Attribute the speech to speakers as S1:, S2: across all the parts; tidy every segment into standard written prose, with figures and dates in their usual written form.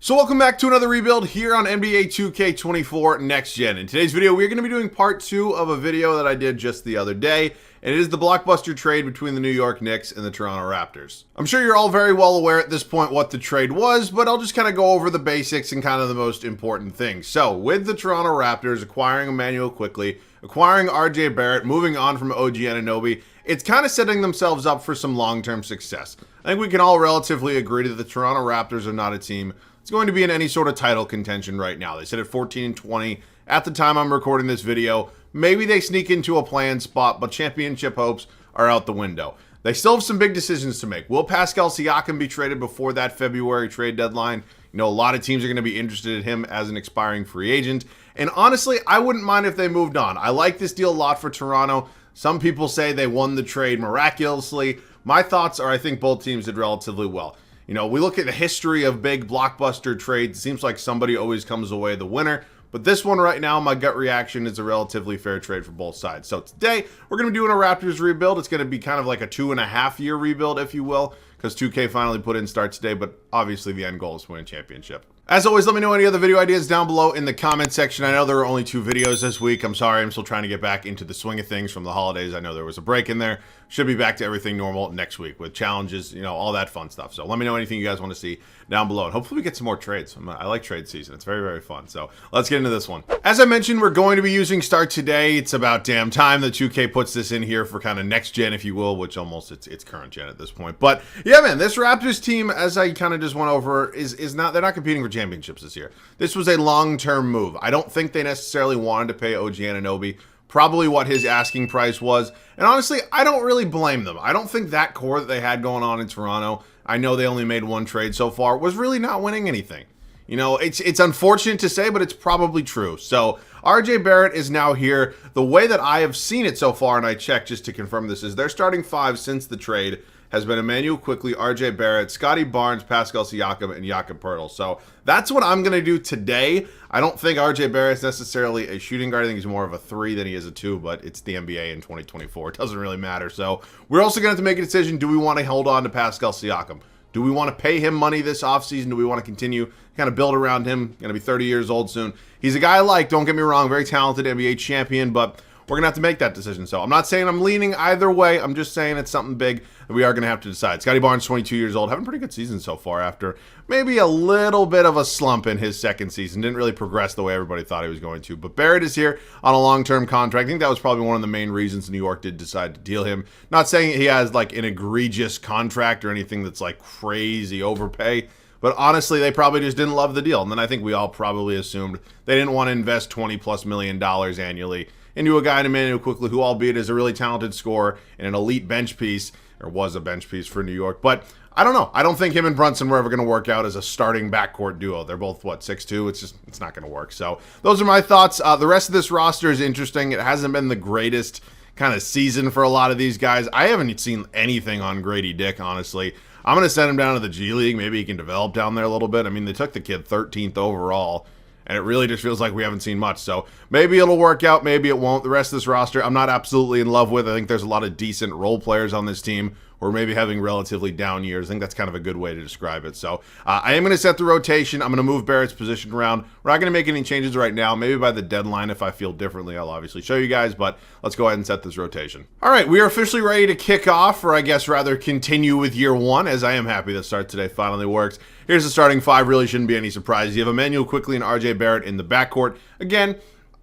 S1: So welcome back to another rebuild here on NBA 2K24 Next Gen. In today's video, we're going to be doing part 2 of a video that I did just the other day, and it is the blockbuster trade between the New York Knicks and the Toronto Raptors. I'm sure you're all very well aware at this point what the trade was, but I'll just kind of go over the basics and kind of the most important things. So, with the Toronto Raptors acquiring Emmanuel Quickley, acquiring RJ Barrett, moving on from OG Anunoby, it's kind of setting themselves up for some long-term success. I think we can all relatively agree that the Toronto Raptors are not a team it's going to be in any sort of title contention right now. They sit at 14-20 at the time I'm recording this video. Maybe they sneak into a play-in spot, but championship hopes are out the window. They still have some big decisions to make. Will Pascal Siakam be traded before that February trade deadline? You know, a lot of teams are going to be interested in him as an expiring free agent. And honestly, I wouldn't mind if they moved on. I like this deal a lot for Toronto. Some people say they won the trade miraculously. My thoughts are I think both teams did relatively well. You know, we look at the history of big blockbuster trades. It seems like somebody always comes away the winner. But this one right now, my gut reaction is a relatively fair trade for both sides. So today, we're going to be doing a Raptors rebuild. It's going to be kind of like a 2.5-year rebuild, if you will, because 2K finally put in start today. But obviously, the end goal is to win a championship. As always, let me know any other video ideas down below in the comment section. I know there were only 2 videos this week. I'm sorry. I'm still trying to get back into the swing of things from the holidays. I know there was a break in there. Should be back to everything normal next week with challenges, you know, all that fun stuff. So let me know anything you guys want to see down below. And hopefully we get some more trades. I like trade season. It's very, very fun. So let's get into this one. As I mentioned, we're going to be using start today. It's about damn time that 2K puts this in here for kind of next gen, if you will, which almost it's current gen at this point. But yeah, man, this Raptors team, as I kind of just went over, is not, they're not competing for championships this year. This was a long-term move. I don't think they necessarily wanted to pay OG Anunoby probably what his asking price was. And honestly, I don't really blame them. I don't think that core that they had going on in Toronto, I know they only made one trade so far, was really not winning anything. You know, it's unfortunate to say, but it's probably true. So RJ Barrett is now here. The way that I have seen it so far, and I checked just to confirm this, is their starting 5 since the trade has been Emmanuel Quickley, RJ Barrett, Scotty Barnes, Pascal Siakam, and Jakob Poeltl. So that's what I'm going to do today. I don't think RJ Barrett's necessarily a shooting guard. I think he's more of a 3 than he is a 2, but it's the NBA in 2024. It doesn't really matter. So we're also going to have to make a decision. Do we want to hold on to Pascal Siakam? Do we want to pay him money this offseason? Do we want to continue kind of build around him? Going to be 30 years old soon. He's a guy I like, don't get me wrong, very talented NBA champion, but we're going to have to make that decision. So I'm not saying I'm leaning either way. I'm just saying it's something big that we are going to have to decide. Scotty Barnes, 22 years old, having a pretty good season so far after maybe a little bit of a slump in his second season. Didn't really progress the way everybody thought he was going to. But Barrett is here on a long-term contract. I think that was probably one of the main reasons New York did decide to deal him. Not saying he has like an egregious contract or anything that's like crazy overpay. But honestly, they probably just didn't love the deal. And then I think we all probably assumed they didn't want to invest $20+ million annually into a guy in Emmanuel Quickley, who albeit is a really talented scorer and an elite bench piece, or was a bench piece for New York. But I don't know. I don't think him and Brunson were ever going to work out as a starting backcourt duo. They're both, what, 6'2"? It's not going to work. So those are my thoughts. The rest of this roster is interesting. It hasn't been the greatest kind of season for a lot of these guys. I haven't seen anything on Grady Dick, honestly. I'm going to send him down to the G League. Maybe he can develop down there a little bit. I mean, they took the kid 13th overall. And it really just feels like we haven't seen much. So maybe it'll work out, maybe it won't. The rest of this roster, I'm not absolutely in love with. I think there's a lot of decent role players on this team who are maybe having relatively down years. I think that's kind of a good way to describe it. So I am going to set the rotation. I'm going to move Barrett's position around. We're not going to make any changes right now. Maybe by the deadline, if I feel differently, I'll obviously show you guys. But let's go ahead and set this rotation. All right, we are officially ready to kick off, or I guess rather continue with year 1, as I am happy that start today finally works. Here's the starting 5. Really shouldn't be any surprise. You have Emmanuel Quickley and RJ Barrett in the backcourt. Again,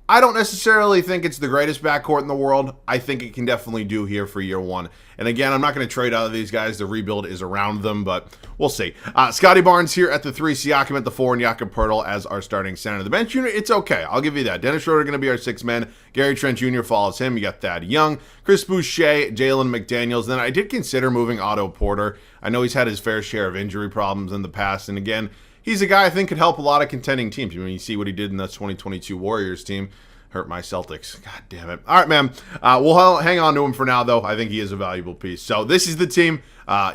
S1: I don't necessarily think it's the greatest backcourt in the world. I think it can definitely do here for year 1. And again, I'm not going to trade out of these guys. The rebuild is around them, but we'll see. Scotty Barnes here at the 3, Siakam at the 4, and Jakob Poeltl as our starting center. The bench unit, it's okay. I'll give you that. Dennis Schroeder going to be our 6th man. Gary Trent Jr. follows him. You got Thad Young, Chris Boucher, Jalen McDaniels. Then I did consider moving Otto Porter. I know he's had his fair share of injury problems in the past, and again, he's a guy I think could help a lot of contending teams. I mean, you see what he did in the 2022 Warriors team. Hurt my Celtics. God damn it. All right, man. We'll hang on to him for now, though. I think he is a valuable piece. So this is the team.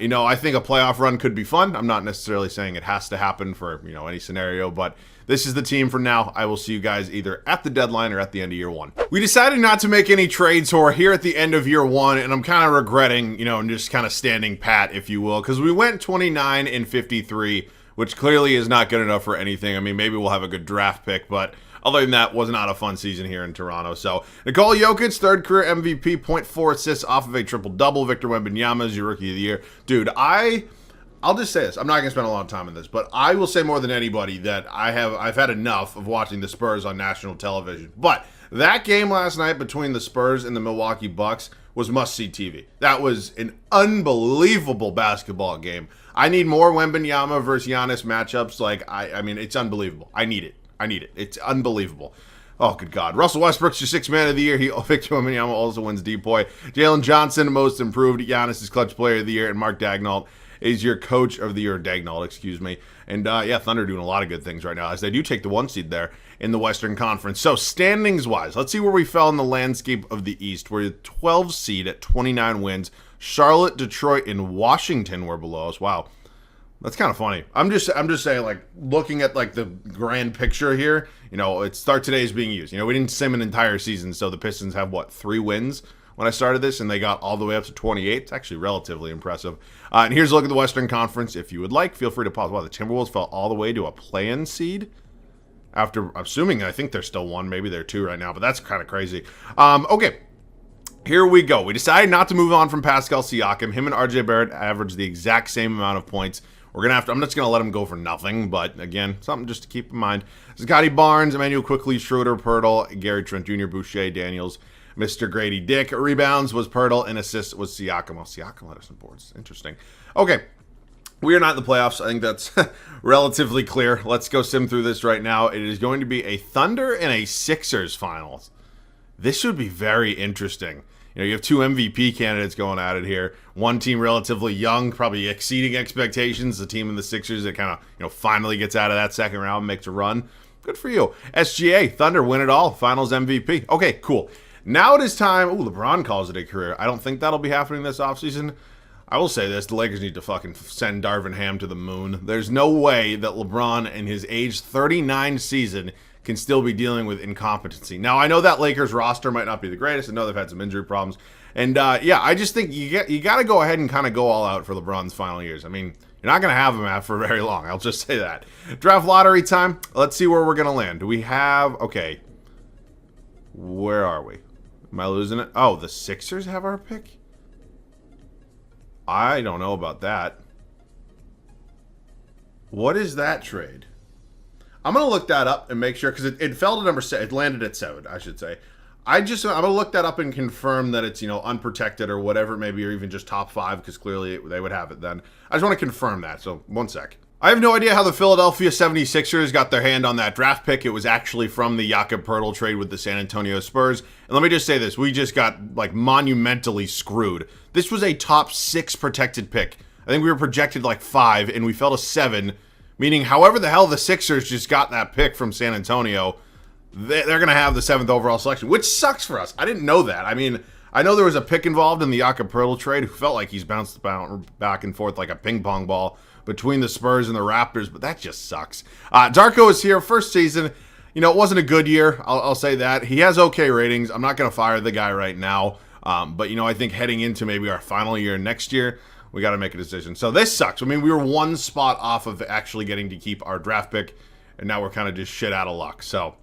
S1: You know, I think a playoff run could be fun. I'm not necessarily saying it has to happen for, you know, any scenario, but this is the team for now. I will see you guys either at the deadline or at the end of year 1. We decided not to make any trades, so we're here at the end of year 1, and I'm kind of regretting, you know, and just kind of standing pat, if you will, because we went 29-53 which clearly is not good enough for anything. I mean, maybe we'll have a good draft pick, but other than that, was not a fun season here in Toronto. So, Nikola Jokic, third career MVP, 0.4 assists off of a triple-double. Victor Wembanyama is your Rookie of the Year. Dude, I'll just say this. I'm not going to spend a lot of time on this, but I will say more than anybody that I've had enough of watching the Spurs on national television. But that game last night between the Spurs and the Milwaukee Bucks was must-see TV. That was an unbelievable basketball game. I need more Wembanyama versus Giannis matchups. I mean, it's unbelievable. I need it. It's unbelievable. Oh, good God. Russell Westbrook's your sixth man of the year. Victor Wembanyama also wins DPOY. Jalen Johnson, most improved. Giannis is clutch player of the year. And Mark Daigneault is your coach of the year. Daigneault, excuse me. And, yeah, Thunder doing a lot of good things right now as they do take the 1 seed there in the Western Conference. So, standings-wise, let's see where we fell in the landscape of the East. We're the 12th seed at 29 wins. Charlotte, Detroit, and Washington were below us. Wow. That's kind of funny. I'm just saying, like, looking at, like, the grand picture here, you know, it's start today is being used. You know, we didn't sim an entire season, so the Pistons have, 3 wins when I started this, and they got all the way up to 28. It's actually relatively impressive. And here's a look at the Western Conference. If you would like, feel free to pause. Wow, the Timberwolves fell all the way to a play-in seed after, assuming, I think they're still 1. Maybe they're 2 right now, but that's kind of crazy. Okay. Here we go. We decided not to move on from Pascal Siakam. Him and RJ Barrett averaged the exact same amount of points. I'm just going to let him go for nothing, but again, something just to keep in mind. Scotty Barnes, Emmanuel Quickly, Schroeder, Pirtle, Gary Trent Jr., Boucher, Daniels, Mr. Grady Dick. Rebounds was Pirtle, and assists was Siakam. Well, Siakam led us in boards. Interesting. Okay, we are not in the playoffs. I think that's relatively clear. Let's go sim through this right now. It is going to be a Thunder and a Sixers finals. This should be very interesting. You know, you have 2 MVP candidates going at it here. One team relatively young, probably exceeding expectations. The team in the Sixers that kind of, you know, finally gets out of that second round and makes a run. Good for you. SGA, Thunder, win it all. Finals MVP. Okay, cool. Now it is time. Ooh, LeBron calls it a career. I don't think that'll be happening this offseason. I will say this. The Lakers need to fucking send Darvin Ham to the moon. There's no way that LeBron in his age 39 season can still be dealing with incompetency. Now, I know that Lakers roster might not be the greatest. I know they've had some injury problems. And, yeah, I just think you got to go ahead and kind of go all out for LeBron's final years. I mean, you're not going to have him out for very long. I'll just say that. Draft lottery time. Let's see where we're going to land. Do we have... Okay. Where are we? Am I losing it? Oh, the Sixers have our pick? I don't know about that. What is that trade? I'm going to look that up and make sure, because it fell to number 7. It landed at 7, I should say. I'm going to look that up and confirm that it's, you know, unprotected or whatever it may be, or even just top 5, because clearly they would have it then. I just want to confirm that, so 1 sec. I have no idea how the Philadelphia 76ers got their hand on that draft pick. It was actually from the Jakob Poeltl trade with the San Antonio Spurs. And let me just say this. We just got, like, monumentally screwed. This was a top 6 protected pick. I think we were projected, like, 5, and we fell to 7. Meaning, however the hell the Sixers just got that pick from San Antonio, they're going to have the 7th overall selection, which sucks for us. I didn't know that. I mean, I know there was a pick involved in the Jakob Poeltl trade who felt like he's bounced back and forth like a ping pong ball between the Spurs and the Raptors, but that just sucks. Darko is here, first season. You know, it wasn't a good year. I'll say that. He has okay ratings. I'm not going to fire the guy right now. But, you know, I think heading into maybe our final year next year, we got to make a decision. So this sucks. I mean, we were 1 spot off of actually getting to keep our draft pick, and now we're kind of just shit out of luck. So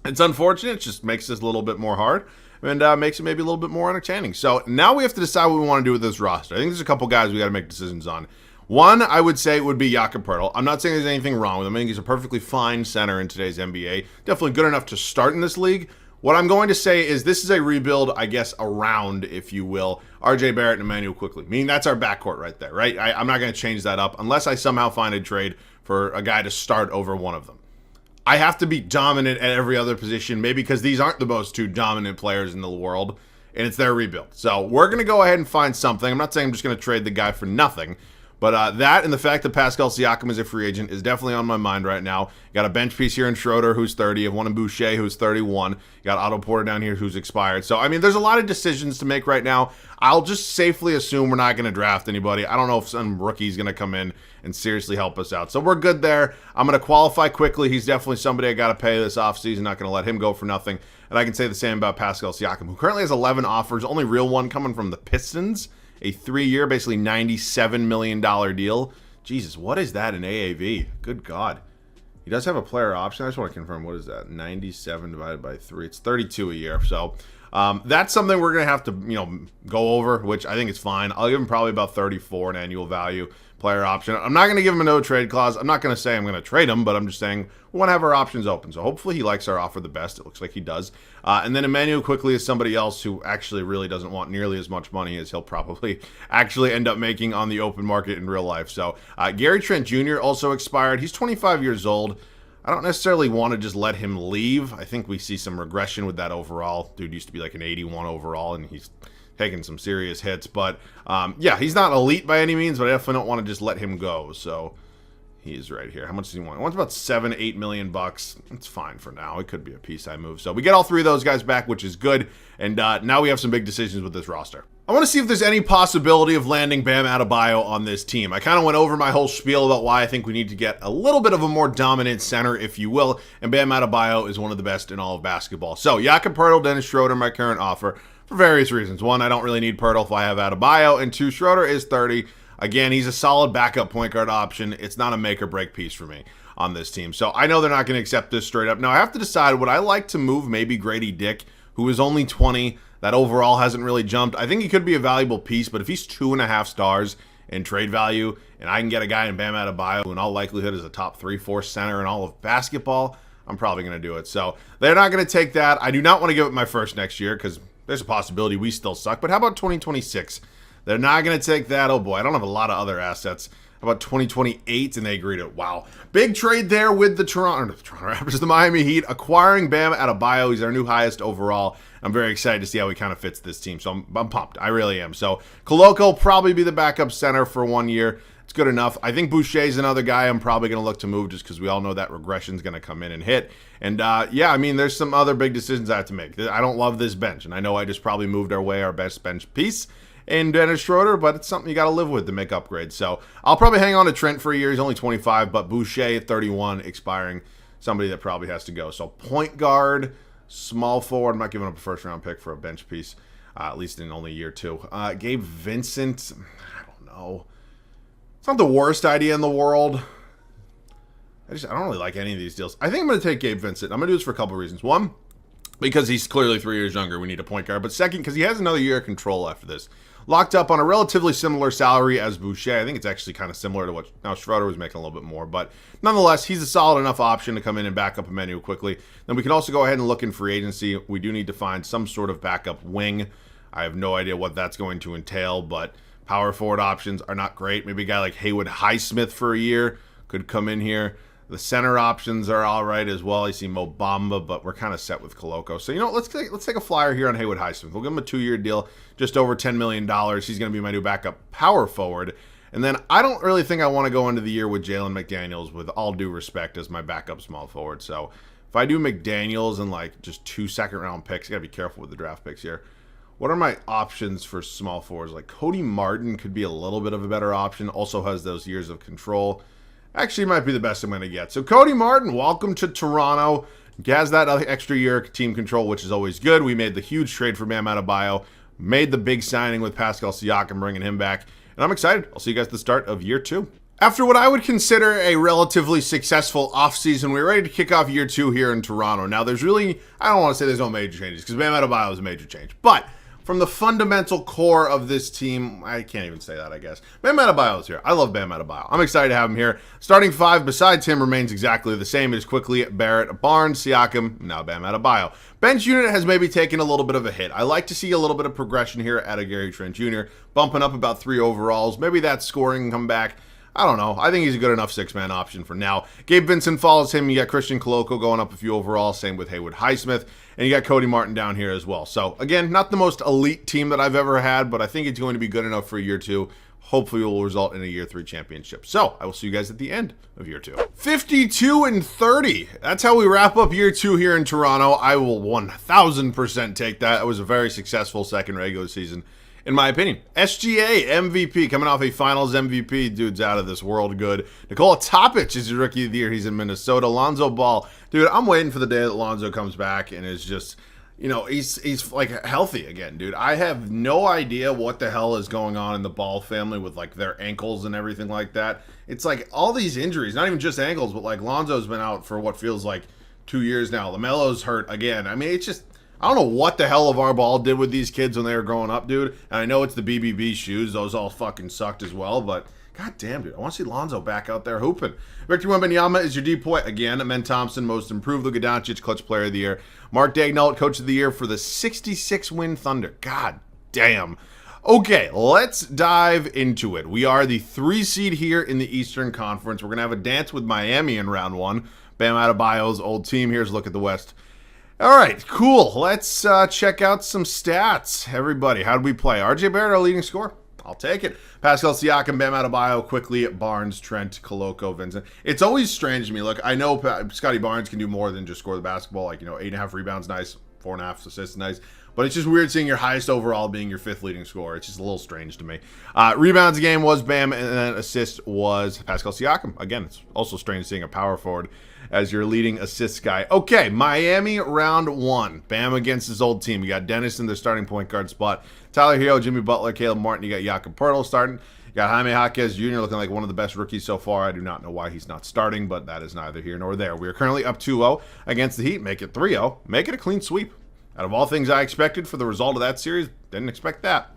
S1: it's unfortunate. It just makes this a little bit more hard and makes it maybe a little bit more entertaining. So now we have to decide what we want to do with this roster. I think there's a couple guys we got to make decisions on. One, I would say, would be Jakob Poeltl. I'm not saying there's anything wrong with him. I think he's a perfectly fine center in today's NBA. Definitely good enough to start in this league. What I'm going to say is this is a rebuild, I guess, around, if you will, RJ Barrett and Emmanuel Quickly. Meaning that's our backcourt right there, right? I'm not going to change that up unless I somehow find a trade for a guy to start over one of them. I have to be dominant at every other position, maybe because these aren't the most 2 dominant players in the world, and it's their rebuild. So we're going to go ahead and find something. I'm not saying I'm just going to trade the guy for nothing. But that and the fact that Pascal Siakam is a free agent is definitely on my mind right now. You got a bench piece here in Schroeder, who's 30. You have one in Boucher, who's 31. You got Otto Porter down here, who's expired. So, I mean, there's a lot of decisions to make right now. I'll just safely assume we're not going to draft anybody. I don't know if some rookie's going to come in and seriously help us out. So we're good there. I'm going to qualify quickly. He's definitely somebody I got to pay this offseason. Not going to let him go for nothing. And I can say the same about Pascal Siakam, who currently has 11 offers, only real one coming from the Pistons. A 3-year, basically $97 million deal. Jesus, what is that in AAV? Good God. He does have a player option. I just want to confirm, what is that? 97 divided by 3. It's 32 a year. So that's something we're going to have to, go over, which I think is fine. I'll give him probably about 34 in annual value player option. I'm not going to give him a no trade clause. I'm not going to say I'm going to trade him, but I'm just saying we want to have our options open. So hopefully he likes our offer the best. It looks like he does. And then Emmanuel quickly is somebody else who actually really doesn't want nearly as much money as he'll probably actually end up making on the open market in real life. So Gary Trent Jr. also expired. He's 25 years old. I don't necessarily want to just let him leave. I think we see some regression with that overall. Dude used to be like an 81 overall, and he's taking some serious hits. But, yeah, he's not elite by any means, but I definitely don't want to just let him go. So he's right here. How much does he want? He wants about $7-8 million bucks. It's fine for now. It could be a piece I move. So we get all three of those guys back, which is good. And now we have some big decisions with this roster. I want to see if there's any possibility of landing Bam Adebayo on this team. I kind of went over my whole spiel about why I think we need to get a little bit of a more dominant center, if you will, and Bam Adebayo is one of the best in all of basketball. So, Jakob Poeltl, Dennis Schroeder, my current offer, for various reasons. One, I don't really need Poeltl if I have Adebayo, and two, Schroeder is 30. Again, he's a solid backup point guard option. It's not a make or break piece for me on this team. So, I know they're not going to accept this straight up. Now, I have to decide, would I like to move maybe Grady Dick, who is only 20, that overall hasn't really jumped. I think he could be a valuable piece, but if he's 2.5 stars in trade value, and I can get a guy in Bam Adebayo who in all likelihood is a top 3-4 center in all of basketball, I'm probably going to do it. So they're not going to take that. I do not want to give it my first next year because there's a possibility we still suck. But how about 2026? They're not going to take that. Oh boy, I don't have a lot of other assets. How about 2028? And they agreed to it. Wow. Big trade there with the Toronto Raptors, the Miami Heat, acquiring Bam Adebayo. He's our new highest overall. I'm very excited to see how he kind of fits this team. So I'm pumped. I really am. So Koloko will probably be the backup center for 1 year. It's good enough. I think Boucher's another guy I'm probably going to look to move just because we all know that regression is going to come in and hit. And yeah, I mean, there's some other big decisions I have to make. I don't love this bench. And I know I just probably moved our best bench piece in Dennis Schroeder, but it's something you got to live with to make upgrades. So I'll probably hang on to Trent for a year. He's only 25, but Boucher at 31 expiring, somebody that probably has to go. So point guard, small forward. I'm not giving up a first-round pick for a bench piece, at least in only year 2. Gabe Vincent, I don't know. It's not the worst idea in the world. I don't really like any of these deals. I think I'm going to take Gabe Vincent. I'm going to do this for a couple of reasons. One, because he's clearly 3 years younger. We need a point guard. But second, because he has another year of control after this. Locked up on a relatively similar salary as Boucher. I think it's actually kind of similar to what now Schroeder was making a little bit more. But nonetheless, he's a solid enough option to come in and back up Emmanuel quickly. Then we can also go ahead and look in free agency. We do need to find some sort of backup wing. I have no idea what that's going to entail, but power forward options are not great. Maybe a guy like Haywood Highsmith for a year could come in here. The center options are all right as well. I see Mo Bamba, but we're kind of set with Koloko. So, let's take a flyer here on Haywood Highsmith. We'll give him a 2-year deal, just over $10 million. He's going to be my new backup power forward. And then I don't really think I want to go into the year with Jalen McDaniels, with all due respect, as my backup small forward. So if I do McDaniels and like just 2 second-round picks, got to be careful with the draft picks here. What are my options for small forwards? Like Cody Martin could be a little bit of a better option. Also has those years of control. Actually, might be the best I'm going to get. So Cody Martin, welcome to Toronto. He has that extra year of team control, which is always good. We made the huge trade for Bam Adebayo. Made the big signing with Pascal Siakam, bringing him back. And I'm excited. I'll see you guys at the start of year 2. After what I would consider a relatively successful offseason, we're ready to kick off year 2 here in Toronto. Now, there's really, I don't want to say there's no major changes, because Bam Adebayo is a major change. But from the fundamental core of this team, I can't even say that, I guess. Bam Adebayo is here. I love Bam Adebayo. I'm excited to have him here. Starting 5 besides him remains exactly the same. It is quickly Barrett, Barnes, Siakam, now Bam Adebayo. Bench unit has maybe taken a little bit of a hit. I like to see a little bit of progression here at a Gary Trent Jr., bumping up about 3 overalls. Maybe that scoring can come back. I don't know. I think he's a good enough 6-man option for now. Gabe Vincent follows him. You got Christian Koloko going up a few overall. Same with Haywood Highsmith. And you got Cody Martin down here as well. So, again, not the most elite team that I've ever had, but I think it's going to be good enough for year 2. Hopefully it will result in a year 3 championship. So, I will see you guys at the end of year 2. 52-30. That's how we wrap up year 2 here in Toronto. I will 1,000% take that. It was a very successful second regular season, in my opinion. SGA MVP, coming off a finals MVP. Dude's out of this world good. Nikola Topic is your rookie of the year. He's in Minnesota. Lonzo Ball. Dude, I'm waiting for the day that Lonzo comes back and is just, he's like healthy again, dude. I have no idea what the hell is going on in the Ball family with like their ankles and everything like that. It's like all these injuries, not even just ankles, but like Lonzo's been out for what feels like 2 years now. LaMelo's hurt again. I mean, it's just, I don't know what the hell LeVar Ball did with these kids when they were growing up, dude. And I know it's the BBB shoes. Those all fucking sucked as well, but god damn, dude. I want to see Lonzo back out there hooping. Victor Wembanyama is your depoy again. Amen Thompson, most improved. Luka Doncic, clutch player of the year. Mark Daigneault, coach of the year for the 66-win Thunder. God damn. Okay, let's dive into it. We are the 3 seed here in the Eastern Conference. We're going to have a dance with Miami in round 1. Bam Adebayo's old team. Here's a look at the West. All right, cool. Let's check out some stats. Everybody, how did we play? RJ Barrett, our leading scorer. I'll take it. Pascal Siakam, Bam Adebayo, quickly Barnes, Trent, Koloko, Vincent. It's always strange to me. Look, I know Scotty Barnes can do more than just score the basketball. Like, 8.5 rebounds, nice. 4.5 assists, nice. But it's just weird seeing your highest overall being your 5th leading scorer. It's just a little strange to me. Rebounds a game was Bam, and then assist was Pascal Siakam. Again, it's also strange seeing a power forward as your leading assist guy. Okay, Miami round 1. Bam against his old team. You got Dennis in their starting point guard spot. Tyler Hero, Jimmy Butler, Caleb Martin. You got Jakob Poeltl starting. You got Jaime Jaquez Jr. looking like one of the best rookies so far. I do not know why he's not starting, but that is neither here nor there. We are currently up 2-0 against the Heat. Make it 3-0. Make it a clean sweep. Out of all things I expected for the result of that series, didn't expect that.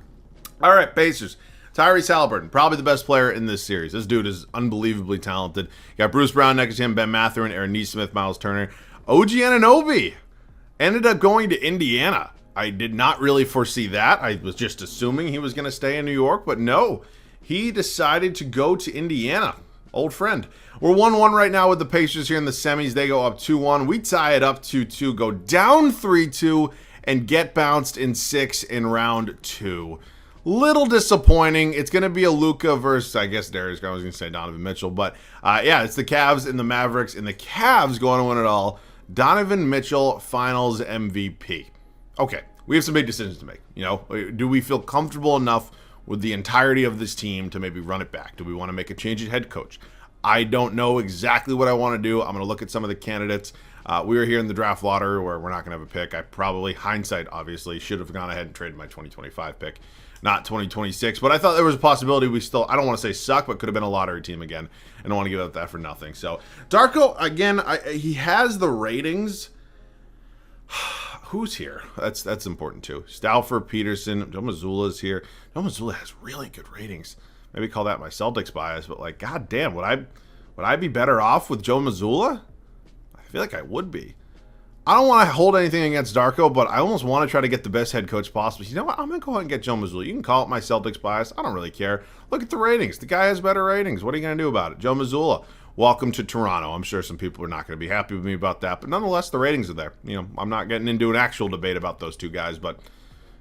S1: All right, Pacers. Tyrese Halliburton, probably the best player in this series. This dude is unbelievably talented. You got Bruce Brown next to him, Ben Mathurin, Aaron Nesmith, Miles Turner. OG Anunoby ended up going to Indiana. I did not really foresee that. I was just assuming he was going to stay in New York, but no. He decided to go to Indiana. Old friend. We're 1-1 right now with the Pacers here in the semis. They go up 2-1. We tie it up 2-2, go down 3-2, and get bounced in 6 in round 2. Little disappointing. It's going to be a Luka versus, I guess, Darius. I was going to say Donovan Mitchell. But, yeah, it's the Cavs and the Mavericks. And the Cavs going to win it all. Donovan Mitchell, finals MVP. Okay, we have some big decisions to make. Do we feel comfortable enough with the entirety of this team to maybe run it back? Do we want to make a change at head coach? I don't know exactly what I want to do. I'm going to look at some of the candidates. We were here in the draft lottery where we're not going to have a pick. I probably, hindsight, obviously, should have gone ahead and traded my 2025 pick, not 2026. But I thought there was a possibility we still, I don't want to say suck, but could have been a lottery team again. And I don't want to give up that for nothing. So, Darko, again, he has the ratings. Who's here? That's important too. Stauffer, Peterson, Joe Mazzulla's here. Joe Mazzulla has really good ratings. Maybe call that my Celtics bias, but like, god damn, would I be better off with Joe Mazzulla? I feel like I would be. I don't want to hold anything against Darko, but I almost want to try to get the best head coach possible. You know what? I'm going to go ahead and get Joe Mazzulla. You can call it my Celtics bias. I don't really care. Look at the ratings. The guy has better ratings. What are you going to do about it? Joe Mazzulla, welcome to Toronto. I'm sure some people are not going to be happy with me about that, but nonetheless, the ratings are there. I'm not getting into an actual debate about those two guys, but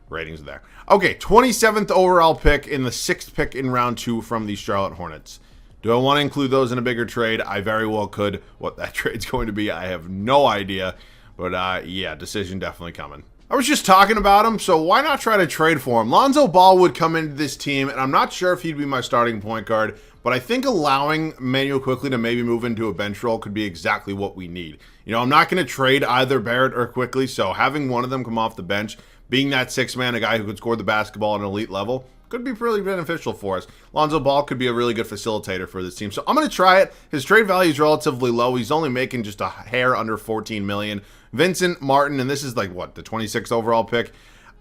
S1: ratings are there. Okay, 27th overall pick in the 6th pick in round 2 from the Charlotte Hornets. Do I want to include those in a bigger trade? I very well could. What that trade's going to be, I have no idea. But, yeah, decision definitely coming. I was just talking about him, so why not try to trade for him? Lonzo Ball would come into this team, and I'm not sure if he'd be my starting point guard, but I think allowing Manuel Quickley to maybe move into a bench role could be exactly what we need. I'm not going to trade either Barrett or Quickley, so having one of them come off the bench, being that 6th man, a guy who could score the basketball at an elite level, could be really beneficial for us. Lonzo Ball could be a really good facilitator for this team. So I'm going to try it. His trade value is relatively low. He's only making just a hair under $14 million. Vincent Martin, and this is like, what, the 26th overall pick?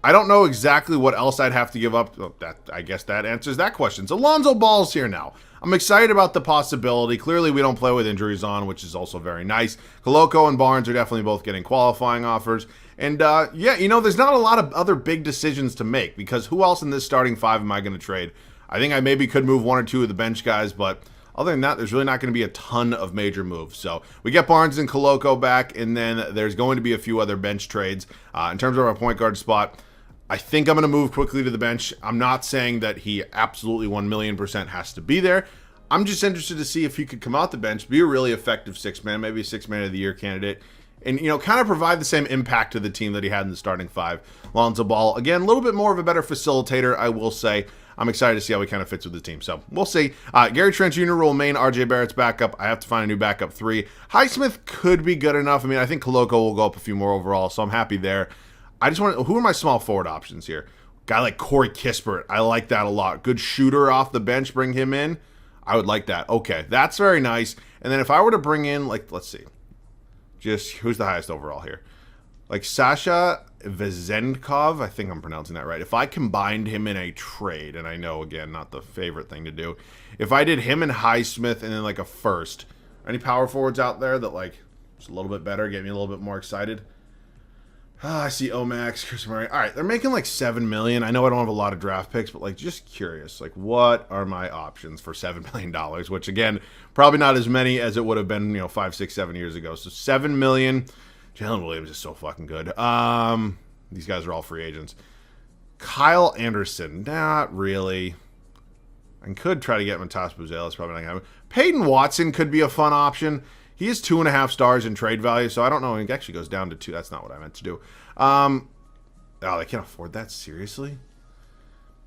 S1: I don't know exactly what else I'd have to give up. I guess that answers that question. So Lonzo Ball's here now. I'm excited about the possibility. Clearly, we don't play with injuries on, which is also very nice. Koloko and Barnes are definitely both getting qualifying offers. And, yeah, there's not a lot of other big decisions to make because who else in this starting 5 am I going to trade? I think I maybe could move 1 or 2 of the bench guys, but other than that, there's really not going to be a ton of major moves. So we get Barnes and Koloko back, and then there's going to be a few other bench trades. In terms of our point guard spot, I think I'm going to move quickly to the bench. I'm not saying that he absolutely 1,000,000% has to be there. I'm just interested to see if he could come out the bench, be a really effective 6-man, maybe a 6-man of the year candidate, and, kind of provide the same impact to the team that he had in the starting 5. Lonzo Ball, again, a little bit more of a better facilitator, I will say. I'm excited to see how he kind of fits with the team. So we'll see. Gary Trent Jr. will remain RJ Barrett's backup. I have to find a new backup 3. Highsmith could be good enough. I mean, I think Koloko will go up a few more overall, so I'm happy there. I just want to, who are my small forward options here? Guy like Corey Kispert. I like that a lot. Good shooter off the bench. Bring him in. I would like that. Okay, that's very nice. And then if I were to bring in, like, let's see. Just, who's the highest overall here? Like Sasha Vezenkov. I think I'm pronouncing that right. If I combined him in a trade, and I know, again, not the favorite thing to do. If I did him and Highsmith and then like a first. Any power forwards out there that like, just a little bit better, get me a little bit more excited? I see Omax, Chris Murray. All right, they're making like $7 million. I know I don't have a lot of draft picks, but like just curious, like what are my options for $7 million? Which again, probably not as many as it would have been, 5, 6, 7 years ago. So $7 million. Jalen Williams is so fucking good. These guys are all free agents. Kyle Anderson, not really. I could try to get Matas Buzelis, probably not gonna happen. Peyton Watson could be a fun option. He is 2.5 stars in trade value, so I don't know. He actually goes down to 2. That's not what I meant to do. Oh, they can't afford that? Seriously?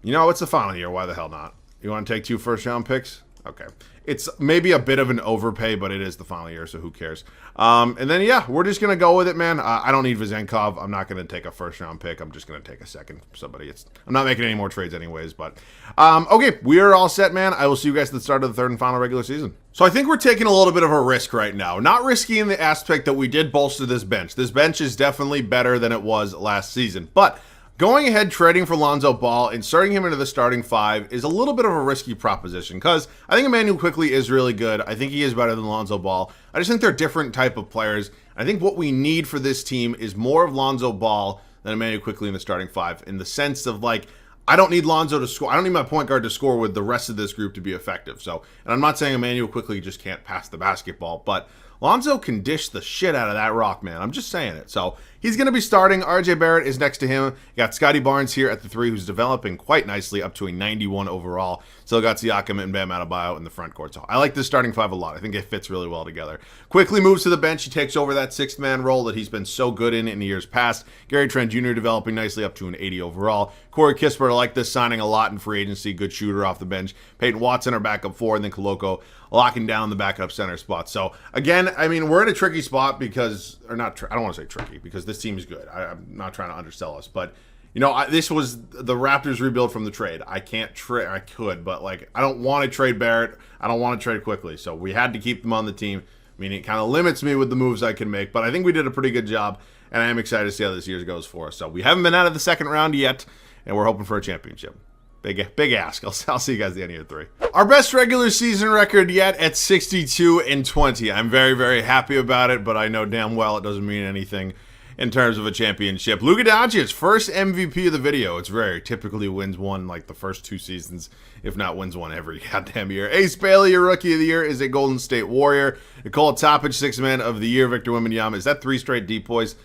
S1: It's the final year. Why the hell not? You want to take 2 first-round picks? Okay. It's maybe a bit of an overpay, but it is the final year, so who cares? And then, yeah, we're just going to go with it, man. I don't need Vezenkov. I'm not going to take a first-round pick. I'm just going to take a second from somebody. I'm not making any more trades anyways, but okay, we are all set, man. I will see you guys at the start of the third and final regular season. So I think we're taking a little bit of a risk right now. Not risky in the aspect that we did bolster this bench. This bench is definitely better than it was last season, but going ahead, trading for Lonzo Ball and starting him into the starting 5 is a little bit of a risky proposition because I think Emmanuel Quickley is really good. I think he is better than Lonzo Ball. I just think they're different type of players. I think what we need for this team is more of Lonzo Ball than Emmanuel Quickley in the starting 5 in the sense of like, I don't need Lonzo to score. I don't need my point guard to score with the rest of this group to be effective. So, and I'm not saying Emmanuel Quickley just can't pass the basketball, but Lonzo can dish the shit out of that rock, man. I'm just saying it. So he's going to be starting. RJ Barrett is next to him. You got Scotty Barnes here at the 3, who's developing quite nicely up to a 91 overall. Still got Siakam and Bam Adebayo in the front court. So I like this starting 5 a lot. I think it fits really well together. Quickly moves to the bench. He takes over that 6th-man role that he's been so good in years past. Gary Trent Jr. developing nicely up to an 80 overall. Corey Kispert, I like this signing a lot in free agency. Good shooter off the bench. Peyton Watson, our backup 4, and then Koloko locking down the backup center spot. So again, I mean, we're in a tricky spot because, or not, I don't want to say tricky because this team is good. I'm not trying to undersell us, but this was the Raptors rebuild from the trade. I can't trade. I could, but like, I don't want to trade Barrett. I don't want to trade Quickly. So we had to keep them on the team. I mean, it kind of limits me with the moves I can make, but I think we did a pretty good job, and I am excited to see how this year goes for us. So we haven't been out of the second round yet, and we're hoping for a championship. Big ask. I'll see you guys at the end of year 3. Our best regular season record yet at 62-20. I'm very, very happy about it, but I know damn well it doesn't mean anything in terms of a championship. Luka Doncic, first MVP of the video. It's rare. He typically wins one like the first 2 seasons, if not wins one every goddamn year. Ace Bailey, your rookie of the year, is a Golden State Warrior. Nikola Topic, 6th man of the year. Victor Wembanyama, is that 3 straight depoys?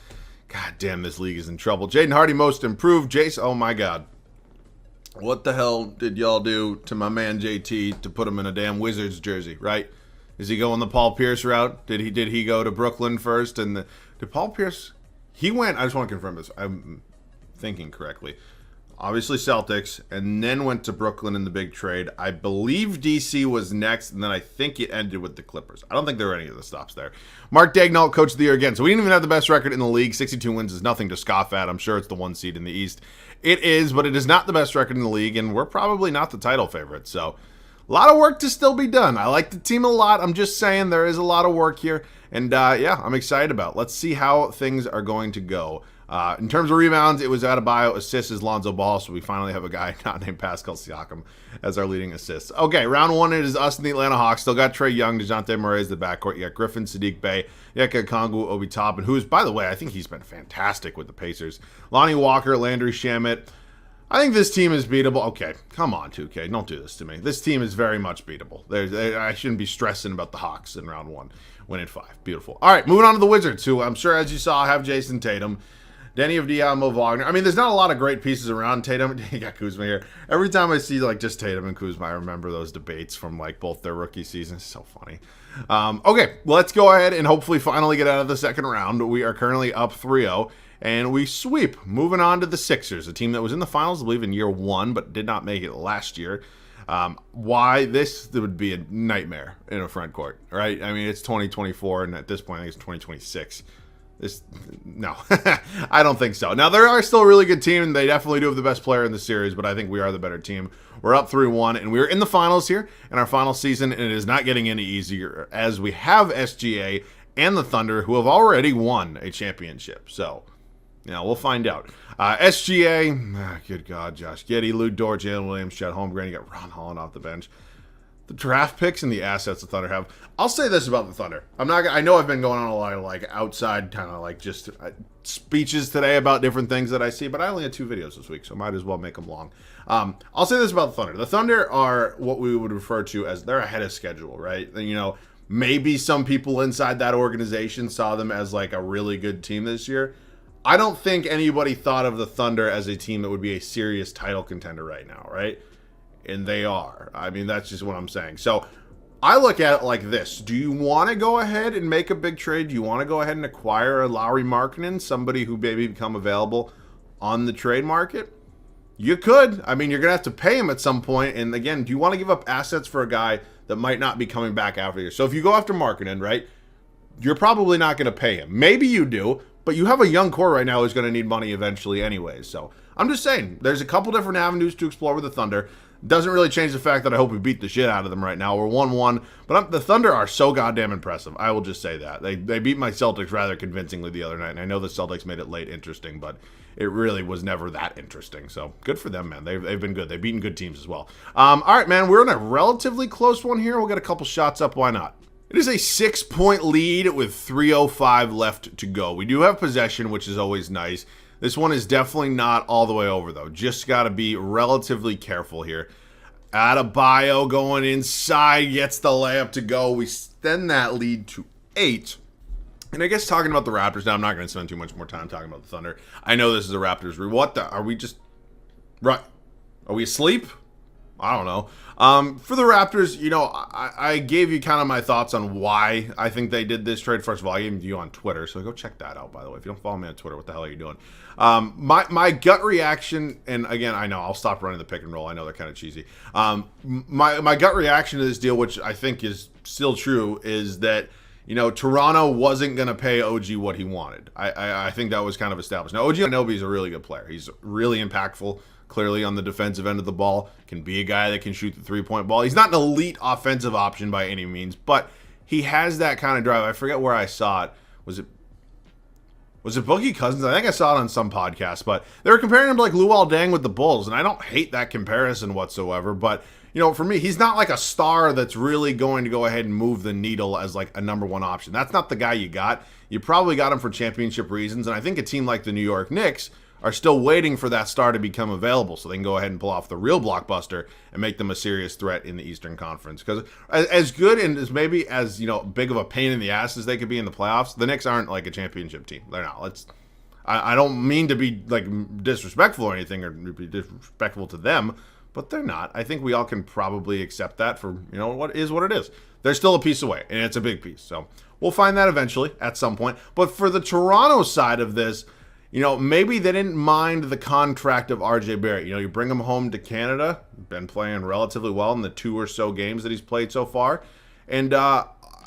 S1: God damn, this league is in trouble. Jaden Hardy, most improved. Jace, oh my God. What the hell did y'all do to my man JT to put him in a damn Wizards jersey, right? Is he going the Paul Pierce route? Did he go to Brooklyn first? And did Paul Pierce? He went, I just want to confirm this. I'm thinking correctly. Obviously Celtics, and then went to Brooklyn in the big trade. I believe DC was next, and then I think it ended with the Clippers. I don't think there were any of the stops there. Mark Daigneault, coach of the year again. So we didn't even have the best record in the league. 62 wins is nothing to scoff at. I'm sure it's the 1 seed in the East. It is, but it is not the best record in the league, and we're probably not the title favorite. So a lot of work to still be done. I like the team a lot. I'm just saying there is a lot of work here, and yeah, I'm excited about it. Let's see how things are going to go. In terms of rebounds, it was Adebayo. Assists is Lonzo Ball, so we finally have a guy not named Pascal Siakam as our leading assists. Okay, round 1, it is us and the Atlanta Hawks. Still got Trae Young, DeJounte Murray is the backcourt. You got Griffin, Sadiq Bey, Yeka Kongu, Obi Toppin, who's, by the way, I think he's been fantastic with the Pacers. Lonnie Walker, Landry Shamet. I think this team is beatable. Okay, come on, 2K. Don't do this to me. This team is very much beatable. I shouldn't be stressing about the Hawks in round 1. Win at 5. Beautiful. All right, moving on to the Wizards, who I'm sure, as you saw, have Jason Tatum. Denny of Mo Wagner. I mean, there's not a lot of great pieces around Tatum. You got Kuzma here. Every time I see like just Tatum and Kuzma, I remember those debates from like both their rookie seasons. So funny. Okay, let's go ahead and hopefully finally get out of the second round. We are currently up 3-0, and we sweep. Moving on to the Sixers, a team that was in the finals, I believe, in year 1, but did not make it last year. Why this would be a nightmare in a front court, right? I mean, it's 2024, and at this point, I think it's 2026. No, I don't think so. Now, they are still a really good team, and they definitely do have the best player in the series, but I think we are the better team. We're up 3-1, and we're in the finals here in our final season, and it is not getting any easier as we have SGA and the Thunder, who have already won a championship. So, we'll find out. SGA, good God, Josh Giddey, Lou Dort, Jalen Williams, Chet Holmgren. You got Ron Holland off the bench. The draft picks and the assets the Thunder have. I'll say this about the Thunder. I know I've been going on a lot of outside kind of just speeches today about different things that I see, but I only had 2 videos this week, so might as well make them long. I'll say this about the Thunder. The Thunder are what we would refer to as they're ahead of schedule, right? Maybe some people inside that organization saw them as a really good team this year. I don't think anybody thought of the Thunder as a team that would be a serious title contender right now, right? And they are. I mean, that's just what I'm saying. So I look at it like this. Do you want to go ahead and make a big trade? Do you want to go ahead and acquire a Lauri Markkanen, somebody who maybe become available on the trade market? You could. I mean, you're going to have to pay him at some point. And again, do you want to give up assets for a guy that might not be coming back after you? So if you go after Markkanen, right, you're probably not going to pay him. Maybe you do, but you have a young core right now who's going to need money eventually anyways. So I'm just saying, there's a couple different avenues to explore with the Thunder. Doesn't really change the fact that I hope we beat the shit out of them right now. We're 1-1, but the Thunder are so goddamn impressive. I will just say that. They beat my Celtics rather convincingly the other night, and I know the Celtics made it late interesting, but it really was never that interesting. So good for them, man. They've been good. They've beaten good teams as well. All right, man, we're in a relatively close one here. We'll get a couple shots up. Why not? It is a 6-point lead with 3:05 left to go. We do have possession, which is always nice. This one is definitely not all the way over, though. Just got to be relatively careful here. Adebayo going inside, gets the layup to go. We extend that lead to 8. And I guess talking about the Raptors now, I'm not going to spend too much more time talking about the Thunder. I know this is the Raptors. What the? Are we just... Right. Are we asleep? I don't know. For the Raptors, I gave you kind of my thoughts on why I think they did this trade. First of all, I gave them to you on Twitter, so go check that out, by the way. If you don't follow me on Twitter, what the hell are you doing? My gut reaction, and again, I know I'll stop running the pick and roll. I know they're kind of cheesy. My gut reaction to this deal, which I think is still true, is that Toronto wasn't going to pay OG what he wanted. I think that was kind of established. Now, OG Anunoby is a really good player. He's really impactful. Clearly on the defensive end of the ball, can be a guy that can shoot the 3-point ball. He's not an elite offensive option by any means, but he has that kind of drive. I forget where I saw it. Was it Boogie Cousins? I think I saw it on some podcast, but they were comparing him to Luol Deng with the Bulls, and I don't hate that comparison whatsoever, but for me, he's not a star that's really going to go ahead and move the needle as a number 1 option. That's not the guy you got. You probably got him for championship reasons, and I think a team like the New York Knicks are still waiting for that star to become available so they can go ahead and pull off the real blockbuster and make them a serious threat in the Eastern Conference. Because as good and as maybe as big of a pain in the ass as they could be in the playoffs, the Knicks aren't a championship team. They're not. I don't mean to be disrespectful or anything or be disrespectful to them, but they're not. I think we all can probably accept that for what it is. They're still a piece away, and it's a big piece. So we'll find that eventually at some point. But for the Toronto side of this, maybe they didn't mind the contract of RJ Barrett. You bring him home to Canada, been playing relatively well in the 2 or so games that he's played so far. And I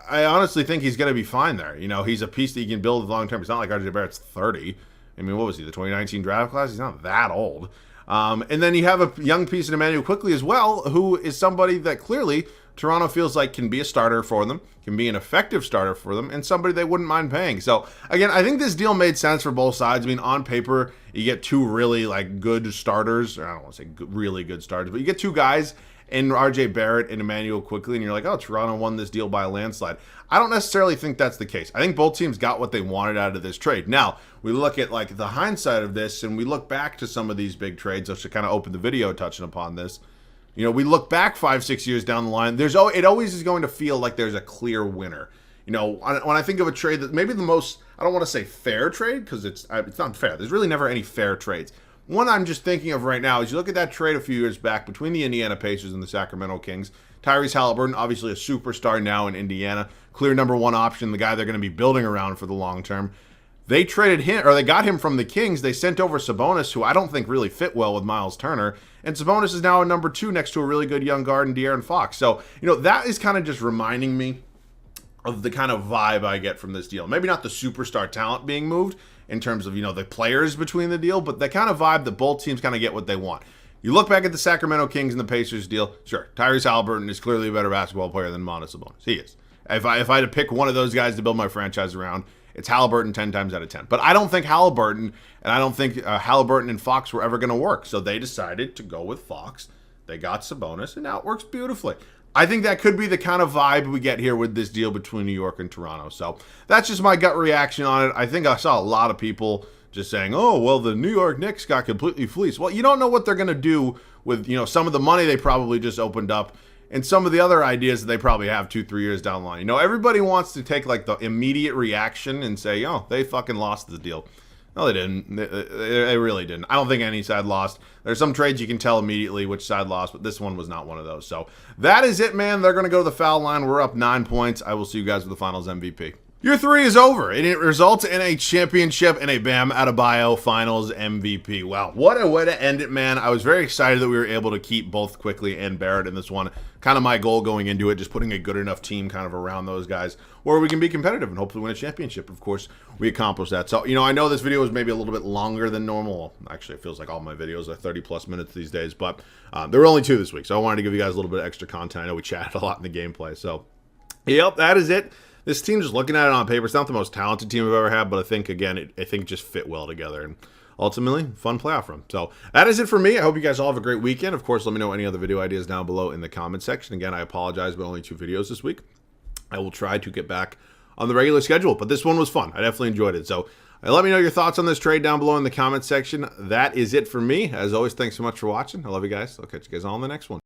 S1: honestly think he's going to be fine there. He's a piece that you can build long term. It's not like RJ Barrett's 30. I mean, what was he, the 2019 draft class? He's not that old. And then you have a young piece in Emmanuel Quickly as well, who is somebody that clearly Toronto feels like can be a starter for them, can be an effective starter for them, and somebody they wouldn't mind paying. So, again, I think this deal made sense for both sides. I mean, on paper, you get 2 really, good starters. Or I don't want to say really good starters, but you get 2 guys in RJ Barrett and Emmanuel Quickly, and you're like, oh, Toronto won this deal by a landslide. I don't necessarily think that's the case. I think both teams got what they wanted out of this trade. Now, we look at, the hindsight of this, and we look back to some of these big trades. I should kind of open the video touching upon this. We look back 5-6 years down the line. It always is going to feel like there's a clear winner. When I think of a trade that maybe the most, I don't want to say fair trade because it's not fair. There's really never any fair trades. One I'm just thinking of right now is you look at that trade a few years back between the Indiana Pacers and the Sacramento Kings. Tyrese Halliburton, obviously a superstar now in Indiana, clear number 1 option, the guy they're going to be building around for the long term. They traded him, or they got him from the Kings. They sent over Sabonis, who I don't think really fit well with Miles Turner. And Sabonis is now a number 2 next to a really good young guard in De'Aaron Fox. So, that is kind of just reminding me of the kind of vibe I get from this deal. Maybe not the superstar talent being moved in terms of, the players between the deal, but the kind of vibe that both teams kind of get what they want. You look back at the Sacramento Kings and the Pacers deal, sure, Tyrese Haliburton is clearly a better basketball player than Massa Sabonis. He is. If I had to pick one of those guys to build my franchise around, it's Haliburton 10 times out of 10. But I don't think Haliburton and Fox were ever going to work. So they decided to go with Fox. They got Sabonis, and now it works beautifully. I think that could be the kind of vibe we get here with this deal between New York and Toronto. So that's just my gut reaction on it. I think I saw a lot of people just saying, oh, well, the New York Knicks got completely fleeced. Well, you don't know what they're going to do with, some of the money they probably just opened up and some of the other ideas that they probably have 2-3 years down the line. Everybody wants to take like the immediate reaction and say, oh, they fucking lost the deal. No, they didn't. They really didn't. I don't think any side lost. There's some trades you can tell immediately which side lost, but this one was not one of those. So that is it, man. They're going to go to the foul line. We're up 9 points. I will see you guys with the finals MVP. Year 3 is over, and it results in a championship and a Bam Adebayo Finals MVP. Wow, what a way to end it, man. I was very excited that we were able to keep both Quickly and Barrett in this one. Kind of my goal going into it, just putting a good enough team kind of around those guys where we can be competitive and hopefully win a championship. Of course, we accomplished that. So, I know this video is maybe a little bit longer than normal. Actually, it feels like all my videos are 30-plus minutes these days, but there were only 2 this week, so I wanted to give you guys a little bit of extra content. I know we chatted a lot in the gameplay, so yep, that is it. This team, just looking at it on paper, it's not the most talented team I've ever had, but I think, again, it just fit well together. And ultimately, fun playoff run. So that is it for me. I hope you guys all have a great weekend. Of course, let me know any other video ideas down below in the comment section. Again, I apologize, but only 2 videos this week. I will try to get back on the regular schedule, but this one was fun. I definitely enjoyed it. So let me know your thoughts on this trade down below in the comment section. That is it for me. As always, thanks so much for watching. I love you guys. I'll catch you guys all in the next one.